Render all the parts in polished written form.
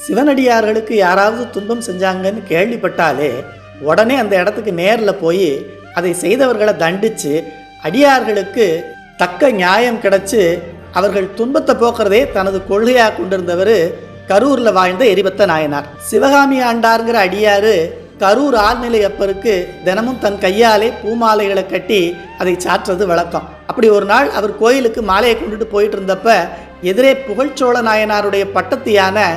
சிவனடியார்களுக்கு யாராவது துன்பம் செஞ்சாங்கன்னு கேள்விப்பட்டாலே உடனே அந்த இடத்துக்கு நேரில் போய் அதை செய்தவர்களை தண்டித்து அடியார்களுக்கு தக்க நியாயம் கிடைச்சி அவர்கள் துன்பத்தை போக்குறதே தனது கொள்கையாக கொண்டிருந்தவர் கரூரில் வாழ்ந்த எரிபத்த நாயனார். சிவகாமி ஆண்டாருங்கிற அடியார் கரூர் ஆழ்நிலையப்பருக்கு தினமும் தன் கையாலே பூமாலைகளை கட்டி அதை சாற்றுறது வழக்கம். அப்படி ஒரு நாள் அவர் கோயிலுக்கு மாலையை கொண்டுட்டு போயிட்டு இருந்தப்ப எதிரே புகழ்ச்சோழ நாயனாருடைய பட்டத்து யானை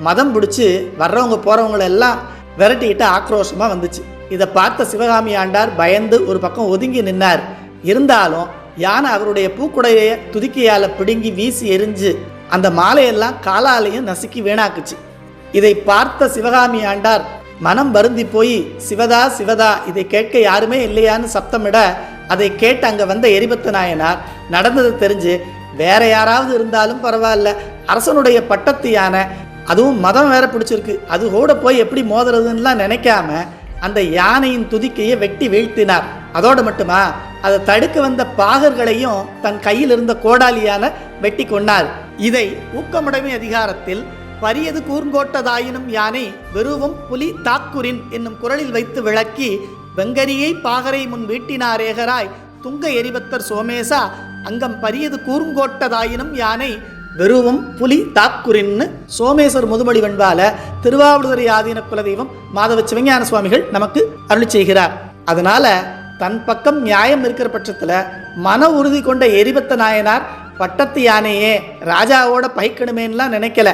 மதம் பிடிச்சி வர்றவங்க போகிறவங்களெல்லாம் விரட்டிக்கிட்டு ஆக்ரோஷமாக வந்துச்சு. இதை பார்த்த சிவகாமி ஆண்டார் பயந்து ஒரு பக்கம் ஒதுங்கி நின்னார். இருந்தாலும் யானை அவருடைய பூக்குடையை துதிக்கையால் பிடுங்கி வீசி எரிஞ்சு அந்த மாலையெல்லாம் காலாலையும் நசுக்கி வீணாக்குச்சு. இதை பார்த்த சிவகாமி ஆண்டார் மனம் வருந்தி போய் சிவதா சிவதா இதை கேட்க யாருமே இல்லையான்னு சப்தமிட அதை கேட்டு அங்கே வந்த எரிபத்த நாயனார் நடந்தது தெரிஞ்சு வேற யாராவது இருந்தாலும் பரவாயில்ல, அரசனுடைய பட்டத்து யானை அதுவும் மதம் வேற பிடிச்சிருக்கு, அது கூட போய் எப்படி மோதுறதுன்னெலாம் நினைக்காம அந்த யானையின் துதிக்கையை வெட்டி வீழ்த்தினார். அதோடு மட்டுமா அதை தடுக்க வந்த பாகர்களையும் தன் கையில் இருந்த கோடாலியான வெட்டி கொண்டார். இதை ஊக்கமுடைமை அதிகாரத்தில் பரியது கூர்ங்கோட்டதாயினும் யானை வெறுவும் புலி தாக்குரின் என்னும் குரலில் வைத்து விளக்கி வெங்கரியை பாகரை முன் வீட்டினாரேகராய் துங்க எரிபத்தர் சோமேசா அங்கம் பரியது கூர்ங்கோட்டதாயினும் யானை வெறுவும் புலி தாக்குரின்னு சோமேஸ்வர் முதுமொழி வெண்பால திருவாவடுதுறை ஆதீன குலதெய்வம் மாதவ சிவஞான சுவாமிகள் நமக்கு அருளி செய்கிறார். அதனால தன் பக்கம் நியாயம் இருக்கிற பட்சத்தில் மன உறுதி கொண்ட எரிபத்த நாயனார் பட்டத்து யானையே ராஜாவோட பைக்கணுமேன்லாம் நினைக்கல.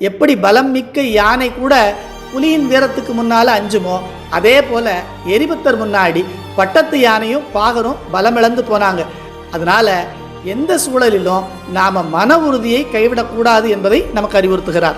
எப்படி பலம் மிக்க யானை கூட புலியின் வீரத்துக்கு முன்னால் அஞ்சுமோ அதே போல எரிபத்தர் முன்னாடி பட்டத்து யானையும் பாகரும் பலமிழந்து போனாங்க. அதனால எந்த சூழலிலும் நாம மன உறுதியை கைவிடக்கூடாது என்பதை நமக்கு அறிவுறுத்துகிறார்.